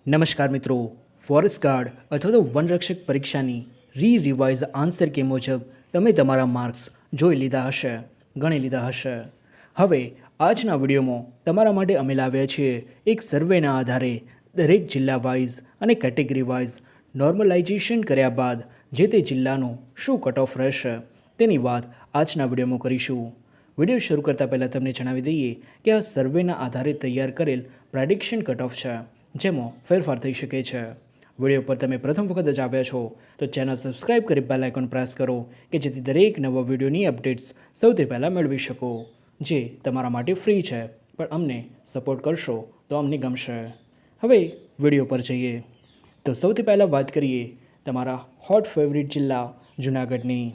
નમસ્કાર મિત્રો, forest guard અથવા તો વનરક્ષક પરીક્ષાની રિવાઇઝ આન્સર કે મુજબ તમે તમારા માર્ક્સ જોઈ લીધા હશે, ગણી લીધા હશે. હવે આજના વિડીયોમાં તમારા માટે અમે લાવ્યા છીએ એક સર્વેના આધારે દરેક જિલ્લા વાઇઝ અને કેટેગરી વાઇઝ નોર્મલાઇઝેશન કર્યા બાદ જે તે જિલ્લાનું શું કટ ઓફ રહેશે તેની વાત આજના વિડીયોમાં કરીશું. વિડીયો શરૂ કરતાં પહેલાં તમને જણાવી દઈએ કે આ સર્વેના આધારે તૈયાર કરેલ પ્રેડિક્શન કટ ઓફ છે, જેમાં ફેરફાર થઈ શકે છે. વિડીયો પર તમે પ્રથમ વખત જ આવ્યા છો તો ચેનલ સબસ્ક્રાઇબ કરી બેલ આઇકોન પ્રેસ કરો કે જેથી દરેક નવા વિડીયોની અપડેટ્સ સૌથી પહેલાં મેળવી શકો, જે તમારા માટે ફ્રી છે, પણ અમને સપોર્ટ કરશો તો અમને ગમશે. હવે વિડીયો પર જઈએ તો સૌથી પહેલાં વાત કરીએ તમારા હોટ ફેવરિટ જિલ્લા જૂનાગઢની.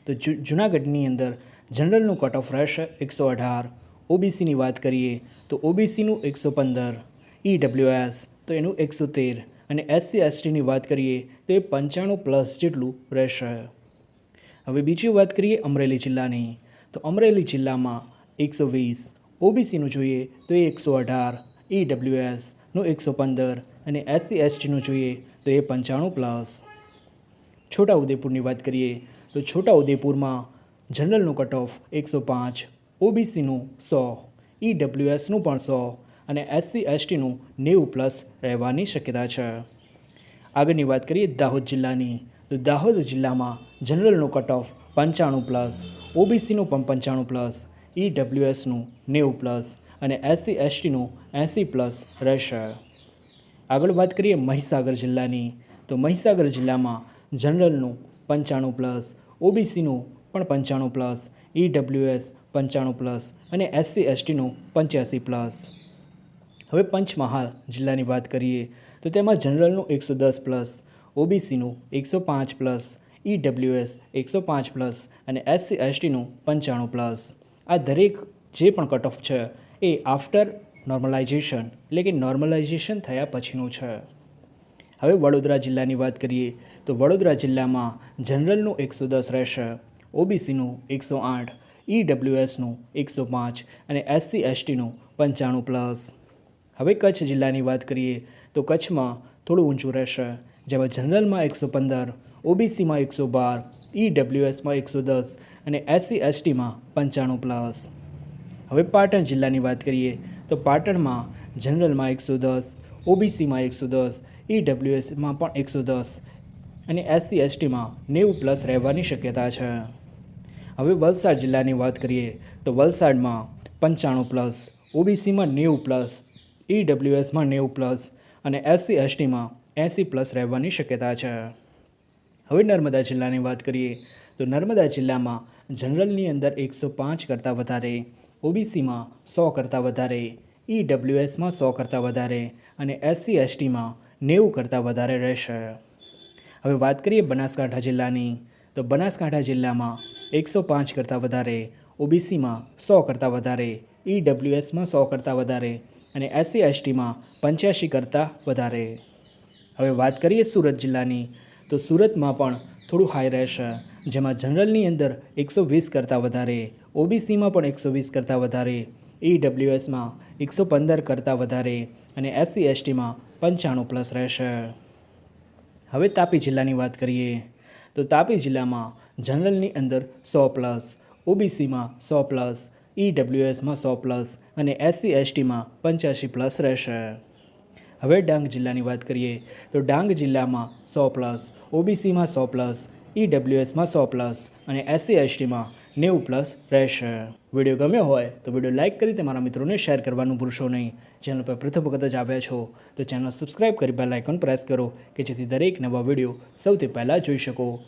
તો જૂનાગઢની અંદર જનરલનું કટ ઓફ રહેશે 118. ઓબીસીની વાત કરીએ તો ઓબીસીનું 115, ઈડબ્લ્યુએસ તો એનું 113 અને એસસી એસટીની વાત કરીએ તો એ 95+ જેટલું રહેશે. હવે બીજી વાત કરીએ અમરેલી જિલ્લાની. તો અમરેલી જિલ્લામાં 120, ઓબીસીનું જોઈએ તો એ 118, ઈડબ્લ્યુએસનું 115 અને એસસી એસટીનું જોઈએ તો એ 95+. છોટાઉદેપુરની વાત કરીએ તો છોટાઉદેપુરમાં જનરલનું કટ ઓફ 105, ઓબીસીનું 100, ઈડબ્લ્યુએસનું પણ 100 અને એસસી એસટીનું 90+ રહેવાની શક્યતા છે. આગળની વાત કરીએ દાહોદ જિલ્લાની. તો દાહોદ જિલ્લામાં જનરલનું કટ ઓફ 95+, ઓબીસીનું પણ 95+, ઈડબ્લ્યુએસનું 90+ અને એસસી એસટીનું 80+ રહેશે. આગળ વાત કરીએ મહીસાગર જિલ્લાની. તો મહીસાગર જિલ્લામાં જનરલનું 95+, ઓબીસીનું પણ 95+, ઈડબ્લ્યુએસ 95+ અને એસસી એસટીનું 85+. હવે પંચમહાલ જિલ્લાની વાત કરીએ તો તેમાં જનરલનું 110+, ઓબીસીનું 105+, ઈડબ્લ્યુએસ 105+ અને એસસી એસટીનું 95+. આ દરેક જે પણ કટ ઓફ છે એ આફ્ટર નોર્મલાઇઝેશન એટલે કે નોર્મલાઇઝેશન થયા પછીનું છે. હવે વડોદરા જિલ્લાની વાત કરીએ તો વડોદરા જિલ્લામાં જનરલનું 110 રહેશે, ઓબીસીનું 108, ઈડબ્લ્યુએસનું 105 અને એસસી એસટીનું 95+. હવે કચ્છ જિલ્લાની વાત કરીએ તો કચ્છમાં થોડું ઊંચું રહેશે, જેમાં જનરલમાં 115, ઓબીસીમાં 112, ઈડબ્લ્યુએસમાં 110 અને એસસી એસટીમાં 95+. હવે પાટણ જિલ્લાની વાત કરીએ તો પાટણમાં જનરલમાં 110, ઓબીસીમાં 110, ઈડબ્લ્યુએસમાં પણ 110 અને એસસી એસટીમાં 90+ રહેવાની શક્યતા છે. હવે વલસાડ જિલ્લાની વાત કરીએ તો વલસાડમાં 95+, ઓબીસીમાં 90+, ઈડબ્લ્યુએસમાં 90+ અને એસસી એસટીમાં 80+ રહેવાની શક્યતા છે. હવે નર્મદા જિલ્લાની વાત કરીએ તો નર્મદા જિલ્લામાં જનરલની અંદર 105 કરતાં વધારે, ઓબીસીમાં 100 કરતાં વધારે, ઈડબ્લ્યુએસમાં 100 કરતાં વધારે અને એસસી એસટીમાં 90 કરતાં વધારે રહેશે. હવે વાત કરીએ બનાસકાંઠા જિલ્લાની. તો બનાસકાંઠા જિલ્લામાં 105 કરતાં વધારે, ઓબીસીમાં 100 કરતાં વધારે, ઈડબ્લ્યુએસમાં 100 કરતાં વધારે અને એસસી એસટીમાં 85 કરતાં વધારે. હવે વાત કરીએ સુરત જિલ્લાની. તો સુરતમાં પણ થોડું હાઈ રહેશે, જેમાં જનરલની અંદર 120 કરતાં વધારે, ઓબીસીમાં પણ 120 કરતાં વધારે, ઈડબ્લ્યુએસમાં 115 કરતાં વધારે અને એસસી એસટીમાં 95+ રહેશે. હવે તાપી જિલ્લાની વાત કરીએ તો તાપી જિલ્લામાં જનરલની અંદર 100+, ઓબીસીમાં 100+, ઈડબ્લ્યુએસમાં 100+ અને એસસી એસટીમાં 85+ રહેશે. હવે ડાંગ જિલ્લાની વાત કરીએ તો ડાંગ જિલ્લામાં 100+, ઓબીસીમાં 100+, ઈડબ્લ્યુએસમાં 100+ અને એસસી એસટીમાં 90+ રહેશે. વિડીયો ગમ્યો હોય તો વિડીયો લાઇક કરી તમારા મિત્રોને શેર કરવાનું ભૂલશો નહીં. ચેનલ પર પ્રથમ વખત જ આવ્યા છો તો ચેનલ સબસ્ક્રાઇબ કરી બેલ આઇકોન પ્રેસ કરો કે જેથી દરેક નવા વિડીયો સૌથી પહેલાં જોઈ શકો.